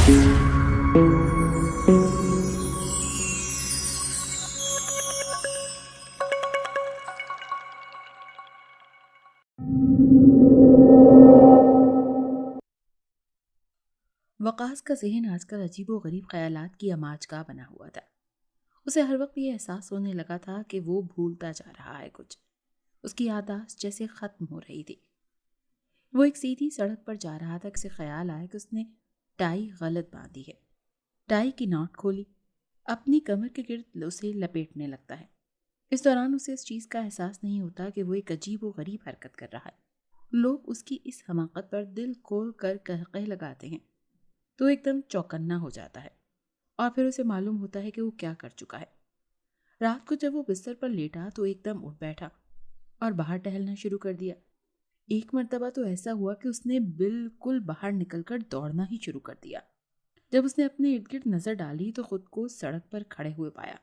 वकास का जहन आजकल अजीब व गरीब ख्यालात की अमाज का बना हुआ था। उसे हर वक्त ये एहसास होने लगा था कि वो भूलता जा रहा है कुछ। उसकी याददाश्त जैसे खत्म हो रही थी। वो एक सीधी सड़क पर जा रहा था कि उसे ख्याल आया कि उसने टाई गलत बांधी है। टाई की नॉट खोली, अपनी कमर के गिर्द उसे लपेटने लगता है। इस दौरान उसे इस चीज़ का एहसास नहीं होता कि वो एक अजीब व गरीब हरकत कर रहा है। लोग उसकी इस हमाकत पर दिल खोल कर कहक़ह लगाते हैं तो एकदम चौकन्ना हो जाता है और फिर उसे मालूम होता है कि वो क्या कर चुका है। रात को जब वो बिस्तर पर लेटा तो एकदम उठ बैठा और बाहर टहलना शुरू कर दिया। एक मर्तबा तो ऐसा हुआ कि उसने बिल्कुल बाहर निकलकर दौड़ना ही शुरू कर दिया। जब उसने अपने इर्द गिर्द नजर डाली तो खुद को सड़क पर खड़े हुए पाया।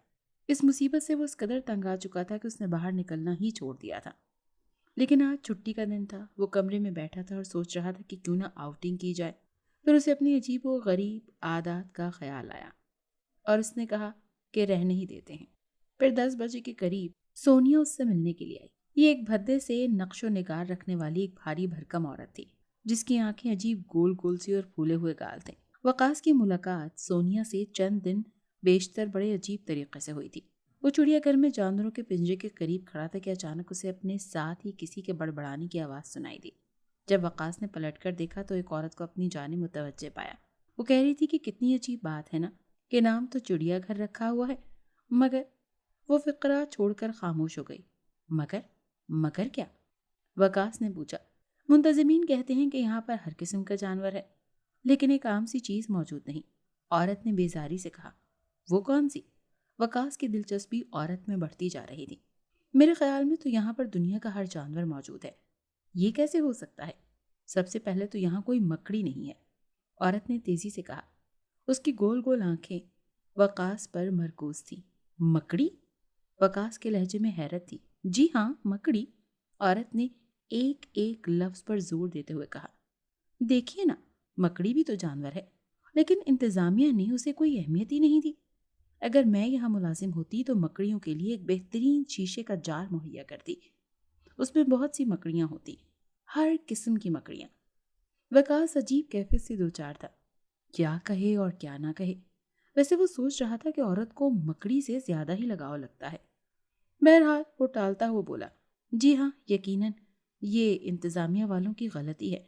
इस मुसीबत से वो इस कदर तंग आ चुका था कि उसने बाहर निकलना ही छोड़ दिया था। लेकिन आज छुट्टी का दिन था। वो कमरे में बैठा था और सोच रहा था कि क्यों ना आउटिंग की जाए। फिर उसे अपनी अजीब व गरीब आदत का ख्याल आया और उसने कहा कि रहने ही देते हैं। फिर 10 बजे के करीब सोनिया उससे मिलने के लिए आई। ये एक भद्दे से नक्शो निगार रखने वाली एक भारी भरकम औरत थी जिसकी आंखें अजीब गोल गोल सी और फूले हुए गाल थे। वकास की मुलाकात सोनिया से चंद दिन बेशतर बड़े अजीब तरीके से हुई थी। वो चिड़ियाघर में जानवरों के पिंजरे के करीब खड़ा था कि अचानक उसे अपने साथ ही किसी के बड़बड़ाने की आवाज़ सुनाई दी। जब वकास ने पलटकर देखा तो एक औरत को अपनी जानिब मुतवज्जे पाया। वो कह रही थी कि कितनी अजीब बात है ना कि नाम तो चिड़ियाघर रखा हुआ है मगर। वो फिक्रा छोड़कर खामोश हो गई। मगर? मगर क्या? वकास ने पूछा। मुंतजिमीन कहते हैं कि यहाँ पर हर किस्म का जानवर है लेकिन एक आम सी चीज़ मौजूद नहीं। औरत ने बेजारी से कहा। वो कौन सी? वकास की दिलचस्पी औरत में बढ़ती जा रही थी। मेरे ख्याल में तो यहाँ पर दुनिया का हर जानवर मौजूद है। ये कैसे हो सकता है? सबसे पहले तो यहाँ कोई मकड़ी नहीं है, औरत ने तेजी से कहा। उसकी गोल गोल आंखें वकास पर मरकूज थी। मकड़ी? वकास के लहजे में हैरत थी। जी हाँ, मकड़ी, औरत ने एक एक लफ्ज पर जोर देते हुए कहा। देखिए ना, मकड़ी भी तो जानवर है लेकिन इंतजामिया ने उसे कोई अहमियत ही नहीं दी। अगर मैं यहाँ मुलाजिम होती तो मकड़ियों के लिए एक बेहतरीन शीशे का जार मुहैया करती। उसमें बहुत सी मकड़ियाँ होती, हर किस्म की मकड़ियाँ। वकास अजीब कैफियत से दो चार था, क्या कहे और क्या ना कहे। वैसे वो सोच रहा था कि औरत को मकड़ी से ज्यादा ही लगाव लगता है। बहरहाल वो टालता हुआ बोला, जी हाँ, यकीनन ये इंतजामिया वालों की गलती है।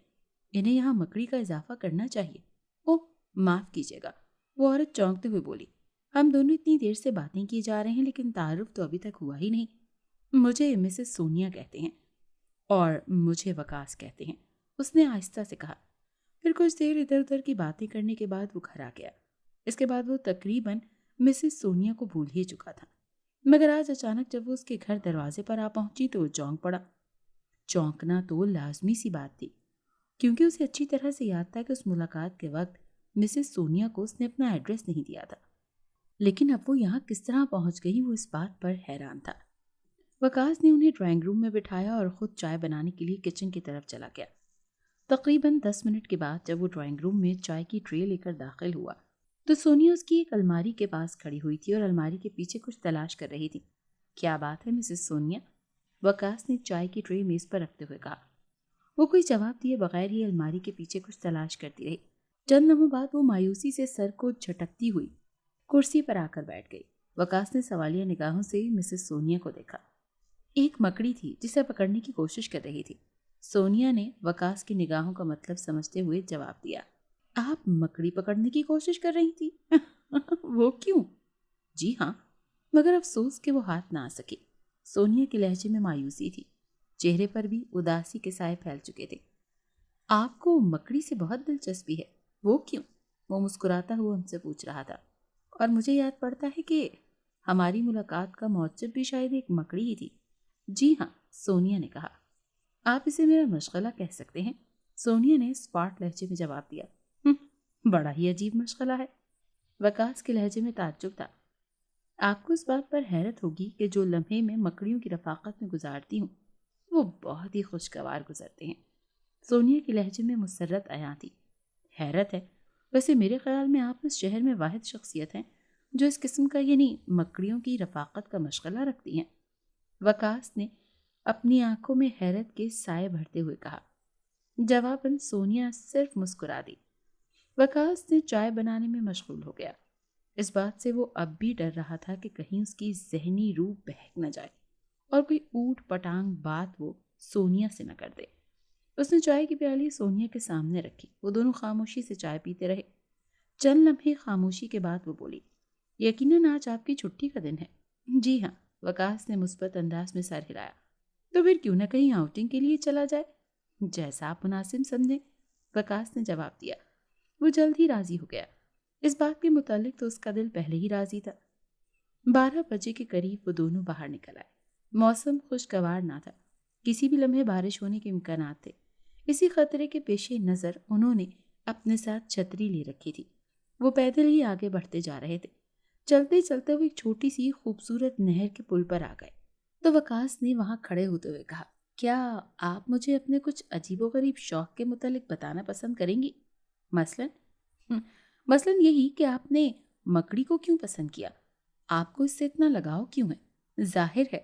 इन्हें यहाँ मकड़ी का इजाफा करना चाहिए। ओह, माफ कीजिएगा, वो औरत चौंकते हुए बोली। हम दोनों इतनी देर से बातें किए जा रहे हैं लेकिन तारुफ तो अभी तक हुआ ही नहीं। मुझे मिसेस सोनिया कहते हैं और मुझे वकास कहते हैं, उसने आहिस्ता से कहा। फिर कुछ देर इधर उधर की बातें करने के बाद वो घर आ गया। इसके बाद वो तकरीबन मिसेस सोनिया को भूल ही चुका था। मगर आज अचानक जब वो उसके घर दरवाजे पर आ पहुंची तो वो चौंक पड़ा। चौंकना तो लाजमी सी बात थी क्योंकि उसे अच्छी तरह से याद था कि उस मुलाकात के वक्त मिसेस सोनिया को उसने अपना एड्रेस नहीं दिया था। लेकिन अब वो यहाँ किस तरह पहुंच गई, वो इस बात पर हैरान था। वकास ने उन्हें ड्राइंग रूम में बिठाया और खुद चाय बनाने के लिए किचन की तरफ चला गया। तकरीबन 10 मिनट के बाद जब वो ड्राइंग रूम में चाय की ट्रे लेकर दाखिल हुआ तो सोनिया उसकी एक अलमारी के पास खड़ी हुई थी और अलमारी के पीछे कुछ तलाश कर रही थी। क्या बात है मिसेस सोनिया? वकास ने चाय की ट्रे मेज पर रखते हुए कहा। वो कोई जवाब दिए बगैर ही अलमारी के पीछे कुछ तलाश करती रही। चंद लम्हों बाद वो मायूसी से सर को झटकती हुई कुर्सी पर आकर बैठ गई। वकास ने सवालिया निगाहों से मिसेस सोनिया को देखा। एक मकड़ी थी जिसे पकड़ने की कोशिश कर रही थी। सोनिया ने वकास की निगाहों का मतलब समझते हुए जवाब दिया। आप मकड़ी पकड़ने की कोशिश कर रही थी? वो क्यों? जी हाँ, मगर अफसोस कि वो हाथ ना आ सकी। सोनिया के लहजे में मायूसी थी, चेहरे पर भी उदासी के साए फैल चुके थे। आपको मकड़ी से बहुत दिलचस्पी है, वो क्यों? वो मुस्कुराता हुआ हमसे पूछ रहा था। और मुझे याद पड़ता है कि हमारी मुलाकात का मौजब भी शायद एक मकड़ी ही थी। जी हाँ, सोनिया ने कहा। आप इसे मेरा मशगला कह सकते हैं, सोनिया ने स्पार्ट लहजे में जवाब दिया। बड़ा ही अजीब मशगला है। वकास के लहजे में ताज्जुब था। आपको इस बात पर हैरत होगी कि जो लम्हे में मकड़ियों की रफाकत में गुजारती हूँ वो बहुत ही खुशगवार गुजरते हैं। सोनिया के लहजे में मुसर्रत आया थी। हैरत है, ویسے میرے خیال میں آپ اس شہر میں واحد شخصیت ہیں جو اس قسم کا یعنی مکڑیوں کی رفاقت کا مشغلہ رکھتی ہیں۔ وکاس نے اپنی آنکھوں میں حیرت کے سائے بھرتے ہوئے کہا۔ جواباً سونیا صرف مسکرا دی۔ وکاس نے چائے بنانے میں مشغول ہو گیا۔ اس بات سے وہ اب بھی ڈر رہا تھا کہ کہیں اس کی ذہنی روح بہک نہ جائے اور کوئی اوٹ پٹانگ بات وہ سونیا سے نہ کر دے۔ اس نے چائے کی پیالی سونیا کے سامنے رکھی۔ وہ دونوں خاموشی سے چائے پیتے رہے۔ چند لمحے خاموشی کے بعد وہ بولی، یقیناً آج آپ کی چھٹی کا دن ہے؟ جی ہاں، وکاس نے مثبت انداز میں سر ہلایا۔ تو پھر کیوں نہ کہیں آؤٹنگ کے لیے چلا جائے؟ جیسا آپ مناسب سمجھیں، وکاس نے جواب دیا۔ وہ جلد ہی راضی ہو گیا۔ اس بات کے متعلق تو اس کا دل پہلے ہی راضی تھا۔ 12 بجے کے قریب وہ دونوں باہر نکل آئے۔ موسم خوشگوار نہ تھا، کسی بھی لمحے بارش ہونے کے امکانات تھے۔ اسی خطرے کے پیش نظر انہوں نے اپنے ساتھ چھتری لے رکھی تھی۔ وہ پیدل ہی آگے بڑھتے جا رہے تھے۔ چلتے چلتے وہ ایک چھوٹی سی خوبصورت نہر کے پل پر آ گئے تو وکاس نے وہاں کھڑے ہوتے ہوئے کہا، کیا آپ مجھے اپنے کچھ عجیب و غریب شوق کے متعلق بتانا پسند کریں گی؟ مثلاً یہی کہ آپ نے مکڑی کو کیوں پسند کیا؟ آپ کو اس سے اتنا لگاؤ کیوں ہے؟ ظاہر ہے،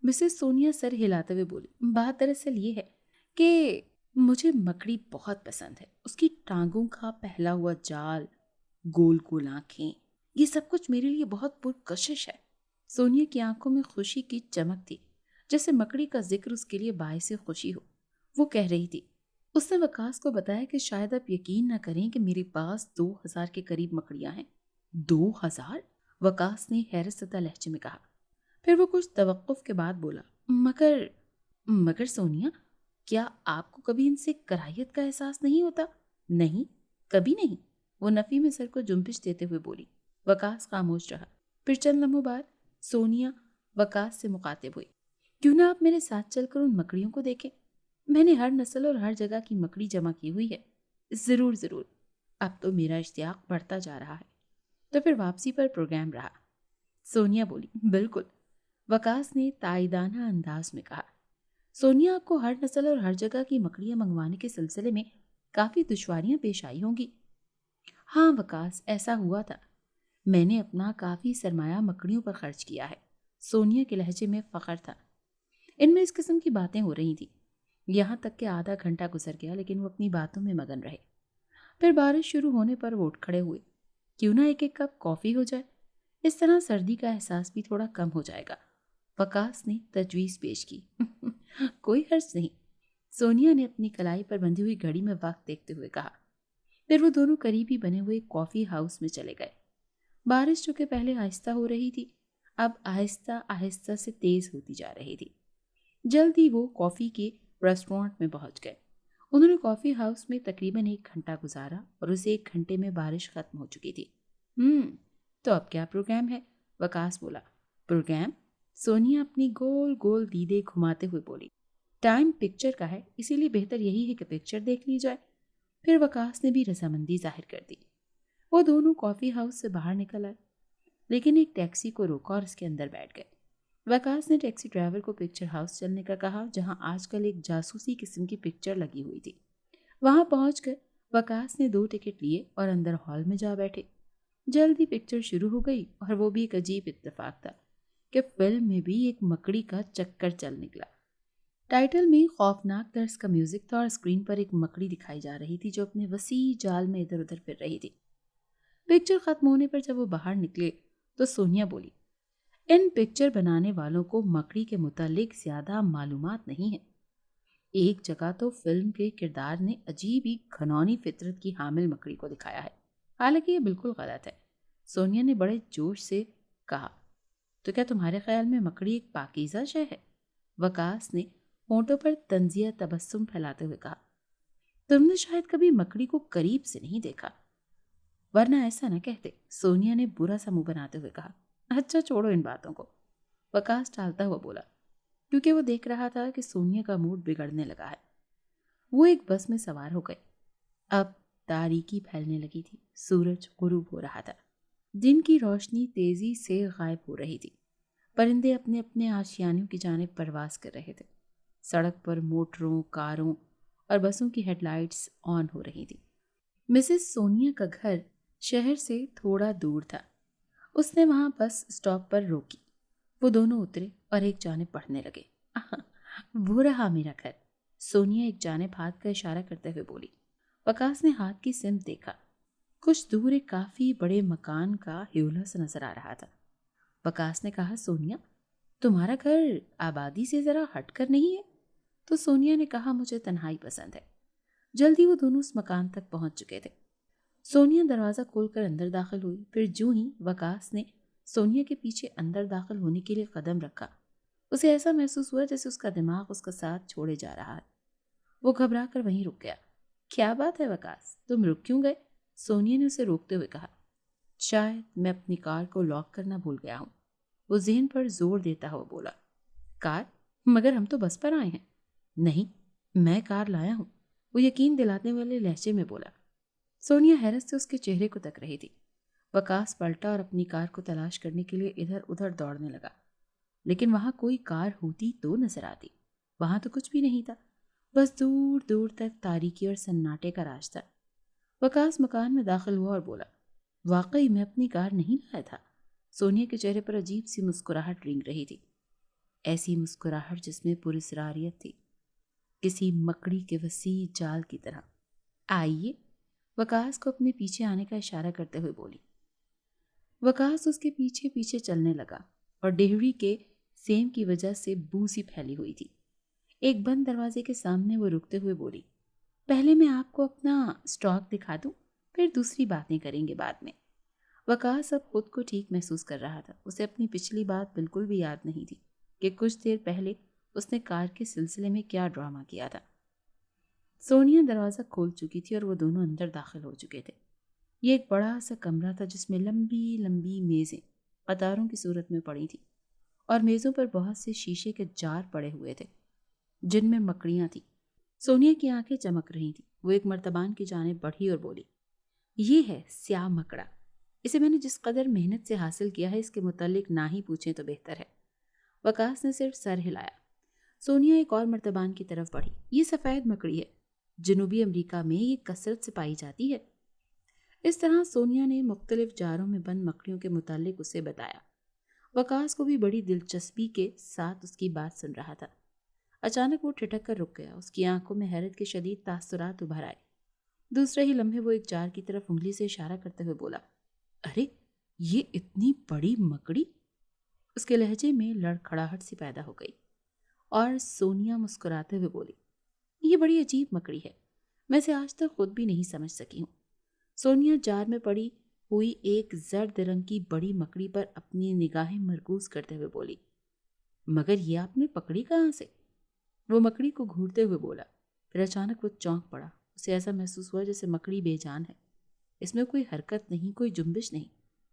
مسز سونیا سر ہلاتے ہوئے بولی، بات دراصل یہ ہے کہ مجھے مکڑی بہت پسند ہے۔ اس کی ٹانگوں کا پھیلا ہوا جال، گول گول آنکھیں، یہ سب کچھ میرے لیے بہت پرکشش ہے۔ سونیا کی آنکھوں میں خوشی کی چمک تھی، جیسے مکڑی کا ذکر اس کے لیے باعث خوشی ہو۔ وہ کہہ رہی تھی، اس نے وکاس کو بتایا کہ شاید آپ یقین نہ کریں کہ میرے پاس 2000 کے قریب مکڑیاں ہیں۔ 2000؟ وکاس نے حیرت زدہ لہجے میں کہا۔ پھر وہ کچھ توقف کے بعد بولا، مگر سونیا، کیا آپ کو کبھی ان سے کراہیت کا احساس نہیں ہوتا؟ نہیں، کبھی نہیں، وہ نفی میں سر کو جنبش دیتے ہوئے بولی۔ وکاس خاموش رہا۔ پھر چند لمحوں بعد سونیا وکاس سے مخاطب ہوئی، کیوں نہ آپ میرے ساتھ چل کر ان مکڑیوں کو دیکھیں؟ میں نے ہر نسل اور ہر جگہ کی مکڑی جمع کی ہوئی ہے۔ ضرور ضرور، اب تو میرا اشتیاق بڑھتا جا رہا ہے۔ تو پھر واپسی پر پروگرام رہا؟ سونیا بولی، بالکل، وکاس نے تائیدانہ انداز میں کہا۔ سونیا آپ کو ہر نسل اور ہر جگہ کی مکڑیاں منگوانے کے سلسلے میں کافی دشواریاں پیش آئی ہوں گی۔ ہاں وکاس، ایسا ہوا تھا۔ میں نے اپنا کافی سرمایہ مکڑیوں پر خرچ کیا ہے۔ سونیا کے لہجے میں فخر تھا۔ ان میں اس قسم کی باتیں ہو رہی تھیں، یہاں تک کہ آدھا گھنٹہ گزر گیا لیکن وہ اپنی باتوں میں مگن رہے۔ پھر بارش شروع ہونے پر وہ اٹھ کھڑے ہوئے۔ کیوں نہ ایک ایک کپ کافی ہو جائے، اس طرح سردی کا احساس بھی تھوڑا کم ہو جائے گا، وکاس نے تجویز پیش کی۔ کوئی حرج نہیں، سونیا نے اپنی کلائی پر بندھی ہوئی گھڑی میں وقت دیکھتے ہوئے کہا۔ پھر وہ دونوں قریبی بنے ہوئے کافی ہاؤس میں چلے گئے۔ بارش جو کہ پہلے آہستہ ہو رہی تھی، اب آہستہ آہستہ سے تیز ہوتی جا رہی تھی۔ جلد ہی وہ کافی کے ریسٹورانٹ میں پہنچ گئے۔ انہوں نے کافی ہاؤس میں تقریباً 1 گھنٹہ گزارا اور اسے 1 گھنٹے میں بارش ختم ہو چکی تھی۔ تو اب کیا پروگرام ہے؟ وکاس بولا۔ پروگرام؟ سونیا اپنی گول گول دیدے گھماتے ہوئے بولی۔ ٹائم پکچر کا ہے، اسی لیے بہتر یہی ہے کہ پکچر دیکھ لی جائے۔ پھر وکاس نے بھی رضامندی ظاہر کر دی۔ وہ دونوں کافی ہاؤس سے باہر نکل آئے، لیکن ایک ٹیکسی کو روکا اور اس کے اندر بیٹھ گئے۔ وکاس نے ٹیکسی ڈرائیور کو پکچر ہاؤس چلنے کا کہا، جہاں آج کل ایک جاسوسی قسم کی پکچر لگی ہوئی تھی۔ وہاں پہنچ کر وکاس نے 2 ٹکٹ لیے اور اندر ہال میں جا بیٹھے۔ جلد ہی پکچر شروع ہو گئی اور وہ بھی ایک عجیب اتفاق تھا کہ فلم میں بھی ایک مکڑی کا چکر چل نکلا۔ ٹائٹل میں خوفناک طرز کا میوزک تھا اور اسکرین پر ایک مکڑی دکھائی جا رہی تھی جو اپنے وسیع جال میں ادھر ادھر پھر رہی تھی۔ پکچر ختم ہونے پر جب وہ باہر نکلے تو سونیا بولی، ان پکچر بنانے والوں کو مکڑی کے متعلق زیادہ معلومات نہیں ہے۔ ایک جگہ تو فلم کے کردار نے عجیب ہی گھنونی فطرت کی حامل مکڑی کو دکھایا ہے، حالانکہ یہ بالکل غلط ہے۔ سونیا نے بڑے جوش سے کہا، تو کیا تمہارے خیال میں مکڑی ایک پاکیزہ شے ہے؟ وکاس نے ہونٹوں پر طنزیہ تبسم پھیلاتے ہوئے کہا، تم نے شاید کبھی مکڑی کو قریب سے نہیں دیکھا، ورنہ ایسا نہ کہتے۔ سونیا نے برا سا منہ بناتے ہوئے کہا، اچھا چھوڑو ان باتوں کو، وکاس ٹالتا ہوا بولا، کیونکہ وہ دیکھ رہا تھا کہ سونیا کا موڈ بگڑنے لگا ہے۔ وہ ایک بس میں سوار ہو گئے۔ اب تاریکی پھیلنے لگی تھی، سورج غروب ہو رہا تھا، دن کی روشنی تیزی سے غائب ہو رہی تھی۔ پرندے اپنے اپنے آشیانوں کی جانب پرواز کر رہے تھے۔ سڑک پر موٹروں، کاروں اور بسوں کی ہیڈ لائٹس آن ہو رہی تھی۔ मिसेस सोनिया का घर शहर से थोड़ा दूर था। उसने वहां बस स्टॉप पर रोकी। वो दोनों उतरे और एक जानिब पढ़ने लगे। वो रहा मेरा घर, सोनिया एक जानिब हाथ का इशारा करते हुए बोली। वकास ने हाथ की सिमत देखा। कुछ दूर एक काफी बड़े मकान का ह्यूला सा नजर आ रहा था। वकास ने कहा, सोनिया तुम्हारा घर आबादी से जरा हटकर नहीं है? तो सोनिया ने कहा, मुझे तन्हाई पसंद है। जल्दी वो दोनों उस मकान तक पहुंच चुके थे। सोनिया दरवाजा खोलकर अंदर दाखिल हुई। फिर यूं ही वकास ने सोनिया के पीछे अंदर दाखिल होने के लिए कदम रखा। उसे ऐसा महसूस हुआ जैसे उसका दिमाग उसका साथ छोड़े जा रहा है। वो घबरा कर वहीं रुक गया। क्या बात है वकास, तुम रुक क्यों गए? सोनिया ने उसे रोकते हुए कहा। शायद मैं अपनी कार को लॉक करना भूल गया हूँ, वो ज़हन पर जोर देता हुआ बोला। कार? मगर हम तो बस पर आए हैं। नहीं, मैं कार लाया हूँ, वो यकीन दिलाने वाले लहजे में बोला। सोनिया हैरत से उसके चेहरे को तक रही थी। वकास पलटा और अपनी कार को तलाश करने के लिए इधर उधर दौड़ने लगा, लेकिन वहां कोई कार होती तो नजर आती। वहां तो कुछ भी नहीं था, बस दूर दूर तक तारीकी और सन्नाटे का रास्ता। वकास मकान में दाखिल हुआ और बोला, वाकई मैं अपनी कार नहीं लाया था। सोनिया के चेहरे पर अजीब सी मुस्कुराहट रेंग रही थी, ऐसी मुस्कुराहट जिसमें पुरस्रारियत थी, किसी मकड़ी के वसी जाल की तरह। आइए, वकास को अपने पीछे आने का इशारा करते हुए बोली। वकास उसके पीछे पीछे चलने लगा और डेहरी के सेम की वजह से बू सी फैली हुई थी। एक बंद दरवाजे के सामने वो रुकते हुए बोली, पहले मैं आपको अपना स्टॉक दिखा दूं, फिर दूसरी बातें करेंगे बाद में। वकास अब खुद को ठीक महसूस कर रहा था। उसे अपनी पिछली बात बिल्कुल भी याद नहीं थी कि कुछ देर पहले उसने कार के सिलसिले में क्या ड्रामा किया था। सोनिया दरवाज़ा खोल चुकी थी और वो दोनों अंदर दाखिल हो चुके थे। ये एक बड़ा सा कमरा था जिसमें लंबी लंबी मेज़ें कतारों की सूरत में पड़ी थी और मेज़ों पर बहुत से शीशे के जार पड़े हुए थे जिनमें मकड़ियाँ थीं। सोनिया की आंखें चमक रही थीं। वो एक मर्तबान की जानिब बढ़ी और बोली, ये है स्याह मकड़ा। इसे मैंने जिस कदर मेहनत से हासिल किया है, इसके मुतालिक ना ही पूछें तो बेहतर है। वकास ने सिर्फ सर हिलाया। सोनिया एक और मर्तबान की तरफ बढ़ी। ये सफ़ेद मकड़ी है, जनूबी अमेरिका में ये कसरत से पाई जाती है। इस तरह सोनिया ने मुख्तलिफ जारों में बंद मकड़ियों के मुतालिक उसे बताया। वकास को भी बड़ी दिलचस्पी के साथ उसकी बात सुन रहा था। अचानक वो ठिठक कर रुक गया। उसकी आंखों में हैरत के शदीद तासुरात उभर आए। दूसरे ही लम्हे वो एक जार की तरफ उंगली से इशारा करते हुए बोला, अरे ये इतनी बड़ी मकड़ी! उसके लहजे में लड़खड़ाहट सी पैदा हो गई और सोनिया मुस्कुराते हुए बोली, ये बड़ी अजीब मकड़ी है, मैं इसे आज तक खुद भी नहीं समझ सकी हूँ। सोनिया जार में पड़ी हुई एक जर्द रंग की बड़ी मकड़ी पर अपनी निगाहें मरकूज करते हुए बोली, मगर ये आपने पकड़ी कहाँ से? वो मकड़ी को घूरते हुए बोला। फिर अचानक वो चौंक पड़ा। उसे ऐसा महसूस हुआ जैसे मकड़ी बेजान है, इसमें कोई हरकत नहीं, कोई जुम्बिश नहीं।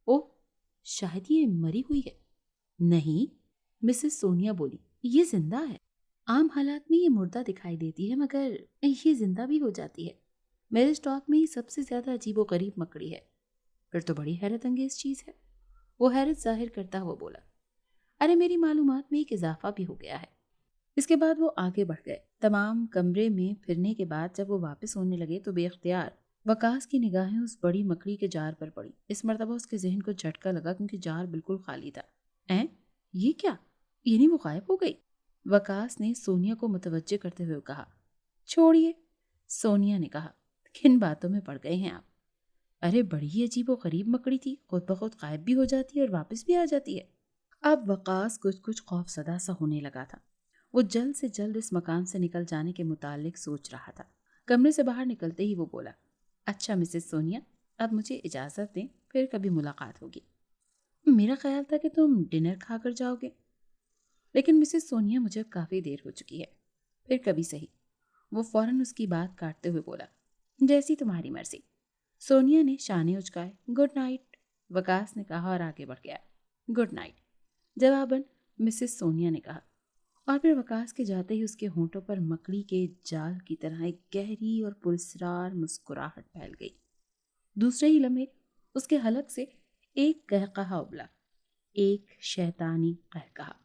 ओह, शायद ये मरी हुई है। नहीं, मिसेस सोनिया बोली, ये जिंदा है। आम हालात में ये मुर्दा दिखाई देती है, मगर ये जिंदा भी हो जाती है। मेरे स्टॉक में ये सबसे ज्यादा अजीबोगरीब मकड़ी है। फिर तो बड़ी हैरत अंगेज चीज है, वो हैरत जाहिर करता हुआ बोला। अरे मेरी मालूमात में एक इजाफा भी हो गया है। इसके बाद वो आगे बढ़ गए। तमाम कमरे में फिरने के बाद जब वो वापस होने लगे तो बेख्तियार वकास की निगाहें उस बड़ी मकड़ी के जार पर पड़ी। इस मर्तबा उसके जहन को झटका लगा क्योंकि जार बिल्कुल खाली था। ऐ ये क्या, ये नहीं, वो गायब हो गई। वकास ने सोनिया को मुतवज्जे करते हुए कहा। छोड़िए, सोनिया ने कहा, किन बातों में पड़ गए हैं आप? अरे बड़ी ही अजीब और गरीब मकड़ी थी, खुद ब खुद गायब भी हो जाती है और वापस भी आ जाती है। अब वकास कुछ कुछ खौफसदा सा होने लगा था। वो जल्द से जल्द इस मकान से निकल जाने के मुतालिक सोच रहा था। कमरे से बाहर निकलते ही वो बोला, अच्छा मिसेस सोनिया, अब मुझे इजाज़त दें, फिर कभी मुलाकात होगी। मेरा ख्याल था कि तुम डिनर खाकर जाओगे, लेकिन मिसेस सोनिया मुझे काफ़ी देर हो चुकी है, फिर कभी सही। वो फौरन उसकी बात काटते हुए बोला, जैसी तुम्हारी मर्जी। सोनिया ने शाने उचकाए। गुड नाइट, वकास ने कहा और आगे बढ़ गया। गुड नाइट, जवाबन मिसेस सोनिया ने कहा, और फिर वकास के जाते ही उसके होंठों पर मकड़ी के जाल की तरह एक गहरी और पुरस्रार मुस्कुराहट फैल गई। दूसरे ही लम्हे उसके हलक से एक कहकहा उबला, एक शैतानी कहकहा।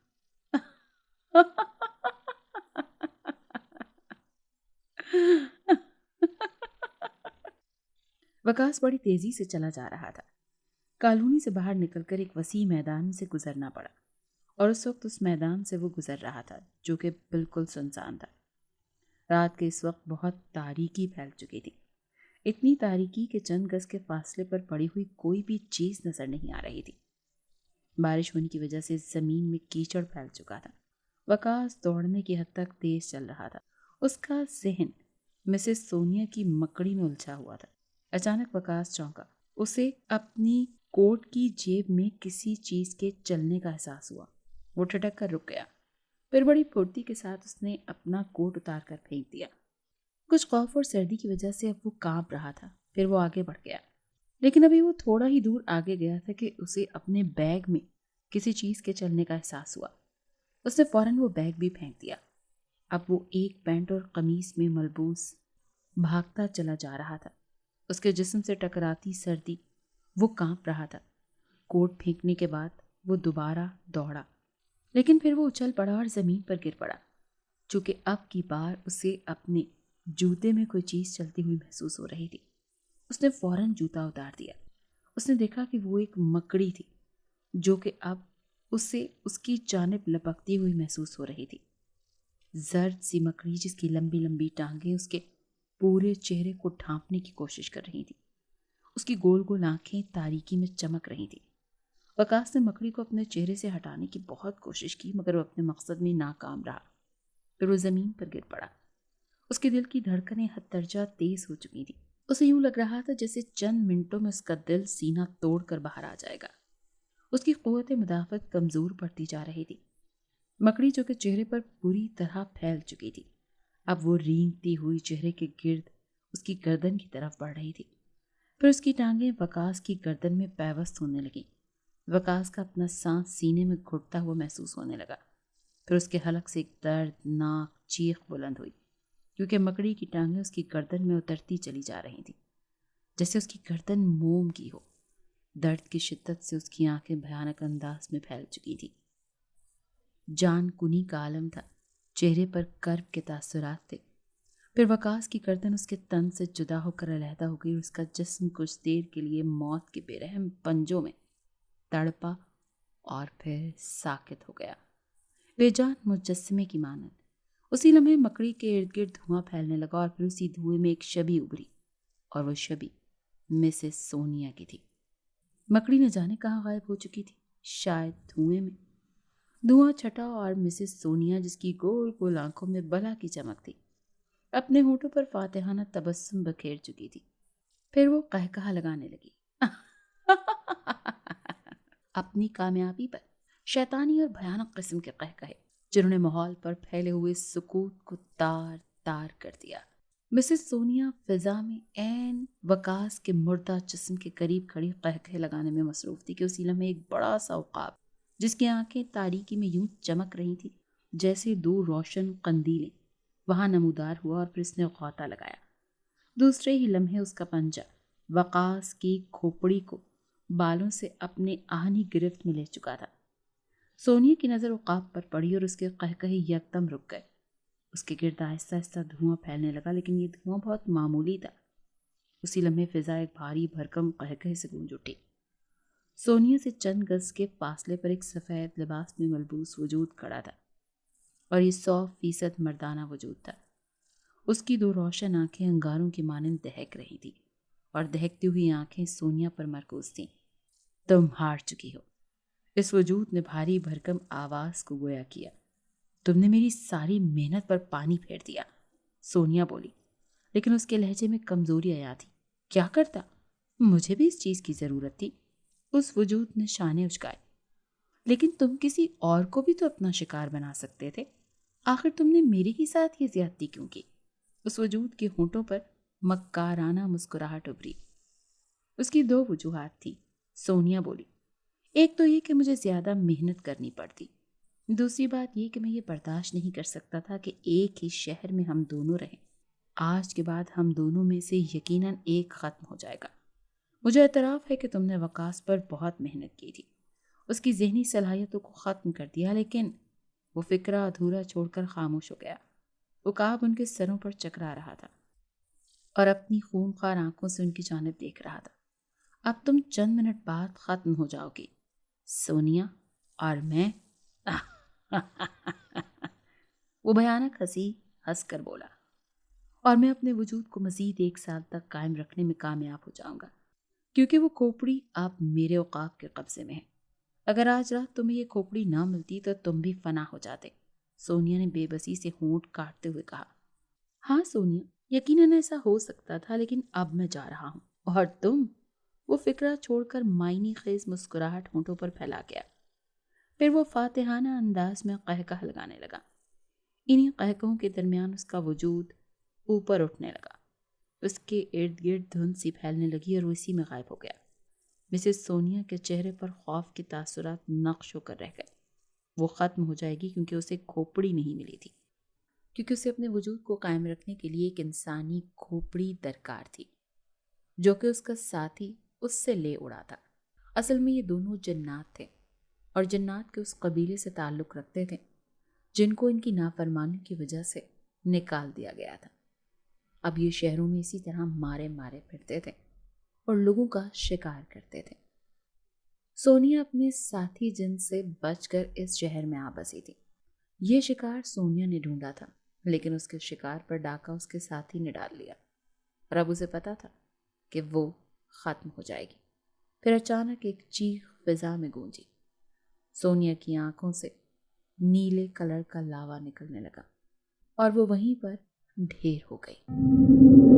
वकास बड़ी तेजी से चला जा रहा था। कॉलोनी से बाहर निकलकर एक वसी मैदान से गुजरना पड़ा और उस वक्त उस मैदान से वो गुजर रहा था जो कि बिल्कुल सुनसान था। रात के इस वक्त बहुत तारीकी फैल चुकी थी, इतनी तारीकी कि चंद गज के फासले पर पड़ी हुई कोई भी चीज नजर नहीं आ रही थी। बारिश होने की वजह से जमीन में कीचड़ फैल चुका था। वकास दौड़ने की हद तक तेज चल रहा था। उसका जहन मिसेस सोनिया की मकड़ी में उलझा हुआ था। अचानक वकास चौंका। उसे अपनी कोट की जेब में किसी चीज के चलने का एहसास हुआ। वो ठिठक कर रुक गया। फिर बड़ी फुर्ती के साथ उसने अपना कोट उतार कर फेंक दिया। कुछ खौफ और सर्दी की वजह से अब वो कांप रहा था। फिर वो आगे बढ़ गया, लेकिन अभी वो थोड़ा ही दूर आगे गया था कि उसे अपने बैग में किसी चीज के चलने का एहसास हुआ। उसने फौरन वो बैग भी फेंक दिया। अब वो एक पैंट और कमीज में मलबूस भागता चला जा रहा था। उसके जिस्म से टकराती सर्दी, वो कांप रहा था। कोट फेंकने के बाद वो दोबारा दौड़ा, लेकिन फिर वो उछल पड़ा और जमीन पर गिर पड़ा। चूंकि अब की बार उसे अपने जूते में कोई चीज चलती हुई महसूस हो रही थी, उसने फौरन जूता उतार दिया। उसने देखा कि वो एक मकड़ी थी जो कि अब उसे उसकी जानिब लपकती हुई महसूस हो रही थी। जर्द सी मकड़ी जिसकी लंबी लंबी टांगें उसके पूरे चेहरे को ढांपने की कोशिश कर रही थी। उसकी गोल गोल आंखें तारीकी में चमक रही थी। वकास ने मकड़ी को अपने चेहरे से हटाने की बहुत कोशिश की, मगर वो अपने मकसद में नाकाम रहा। फिर वो जमीन पर गिर पड़ा। उसके दिल की धड़कनें हद दर्जा तेज हो चुकी थी। उसे यूं लग रहा था जैसे चंद मिनटों में उसका दिल सीना तोड़कर बाहर आ जाएगा। उसकी क़ुव्वत मुदाफ़त कमजोर पड़ती जा रही थी। मकड़ी जो कि चेहरे पर पूरी तरह फैल चुकी थी, अब वो रेंगती हुई चेहरे के गिर्द उसकी गर्दन की तरफ बढ़ रही थी। फिर उसकी टांगें वकास की गर्दन में पैवस्त होने लगी। वकास का अपना सांस सीने में घुटता हुआ महसूस होने लगा। फिर उसके हलक से एक दर्दनाक चीख बुलंद हुई, क्योंकि मकड़ी की टांगें उसकी गर्दन में उतरती चली जा रही थी, जैसे उसकी गर्दन मोम की हो। दर्द की शिद्दत से उसकी आंखें भयानक अंदाज में फैल चुकी थी। जान कुनी का आलम था, चेहरे पर कर्ब के तासुरात थे। फिर वकास की गर्दन उसके तन से जुदा होकर अलहदा हो गई और उसका जिस्म कुछ देर के लिए मौत के बेरहम पंजों में तड़पा और फिर साकित हो गया, बेजान मुजस्समे की मानद। उसी लम्हे मकड़ी के इर्द गिर्द धुआं फैलने लगा और फिर उसी धुएं में एक शबी उभरी, और वो शबी मिसेस सोनिया की थी। मकड़ी न जाने कहाँ गायब हो चुकी थी, शायद धुएं में। धुआं छटा और मिसेस सोनिया, जिसकी गोल गोल आंखों में बला की चमक थी, अपने होठों पर फातिहाना तबस्सुम बखेर चुकी थी। फिर वो कहकहा लगाने लगी अपनी कामयाबी पर शैतानी और भयानक किस्म के कहकहे, जिन्होंने माहौल पर फैले हुए सुकूत को तार तार कर दिया। मिसेस सोनिया फिजा में ऐन वकास के मुर्दा जिस्म के करीब खड़ी कहकहे लगाने में मसरूफ थी कि उसी लम्हे एक बड़ा सा उकाब, जिसकी आंखें तारीकी में यूं चमक रही थी जैसे दो रोशन कंदीलें, वहां नमूदार हुआ और फिर उसने गौता लगाया। दूसरे ही लम्हे उसका पंजा वकास की खोपड़ी को बालों से अपने आहनी गिरफ्त में ले चुका था। सोनिया की नज़र उकाब पर पड़ी और उसके कहकहे यकदम रुक गए। उसके गिर्द आहिस्ता आहिस्ता धुआं फैलने लगा, लेकिन ये धुआं बहुत मामूली था। उसी लम्हे फिजा एक भारी भरकम कहकहे से गूंज उठी। सोनिया से चंद गज के फासले पर एक सफ़ेद लिबास में मलबूस वजूद खड़ा था, और ये 100% मर्दाना वजूद था। उसकी दो रोशन आंखें अंगारों की मानंद दहक रही थी, और दहकती हुई आंखें सोनिया पर मरकूज थीं। तुम हार चुकी हो, इस वजूद ने भारी भरकम आवाज को गोया किया। तुमने मेरी सारी मेहनत पर पानी फेर दिया, सोनिया बोली, लेकिन उसके लहजे में कमजोरी आया थी। क्या करता, मुझे भी इस चीज की जरूरत थी। उस वजूद ने शाने उचकाए। लेकिन तुम किसी और को भी तो अपना शिकार बना सकते थे। आखिर तुमने मेरे ही साथ ये ज्यादती क्यों की? उस वजूद के होंठों पर मक्काराना मुस्कुराहट उभरी। उसकी दो वजूहात थी, सोनिया बोली। एक तो ये कि मुझे ज्यादा मेहनत करनी पड़ती, दूसरी बात ये कि मैं ये बर्दाश्त नहीं कर सकता था कि एक ही शहर में हम दोनों रहें। आज के बाद हम दोनों में से यकीनन एक खत्म हो जाएगा। मुझे एतराफ़ है कि तुमने वकास पर बहुत मेहनत की थी, उसकी ज़हनी सलाहियतों को ख़त्म कर दिया, लेकिन वो फ़िक्रा अधूरा छोड़कर खामोश हो गया। उकाब उनके सरों पर चकरा रहा था। और अपनी खूंखार आंखों से उनकी जानिब देख रहा था। अब तुम चंद मिनट बाद खत्म हो जाओगी, सोनिया, और मैं वो भयानक हंसकर बोला, और मैं अपने वजूद को मजीद 1 साल तक कायम रखने में कामयाब हो जाऊंगा, क्योंकि वो खोपड़ी अब मेरे औकाफ के कब्जे में है। अगर आज रात तुम्हें ये खोपड़ी ना मिलती तो तुम भी फना हो जाते। सोनिया ने बेबसी से होंठ काटते हुए कहा। हाँ सोनिया, यकीनन ऐसा हो सकता था, लेकिन अब मैं जा रहा हूँ। और तुम? वो फिक्रा छोड़कर मायनी खेज मुस्कुराहट होंठों पर फैला गया। फिर वो फातिहाना अंदाज में कहकहा लगाने लगा। इन्हीं कहकों के दरमियान उसका वजूद ऊपर उठने लगा। उसके इर्द गिर्द धुंध सी फैलने लगी और वो इसी में गायब हो गया। मिसेस सोनिया के चेहरे पर खौफ के तासुरात नक्श होकर रह गए। वो खत्म हो जाएगी क्योंकि उसे खोपड़ी नहीं मिली थी, क्योंकि उसे अपने वजूद को कायम रखने के लिए एक इंसानी खोपड़ी दरकार थी, जो कि उसका साथी उससे ले उड़ा था। असल में ये दोनों जन्नात थे, और जन्नात के उस कबीले से ताल्लुक़ रखते थे जिनको इनकी नाफरमानी की वजह से निकाल दिया गया था। अब ये शहरों में इसी तरह मारे मारे फिरते थे और लोगों का शिकार करते थे। सोनिया अपने साथी जिन से बचकर इस शहर में आ बसी थी। ये शिकार सोनिया ने ढूंढा था, लेकिन उसके शिकार पर डाका उसके साथी ने डाल लिया, और अब उसे पता था कि वो खत्म हो जाएगी। फिर अचानक एक चीख फिजा में गूंजी। सोनिया की आंखों से नीले कलर का लावा निकलने लगा और वो वहीं पर ढेर हो गई।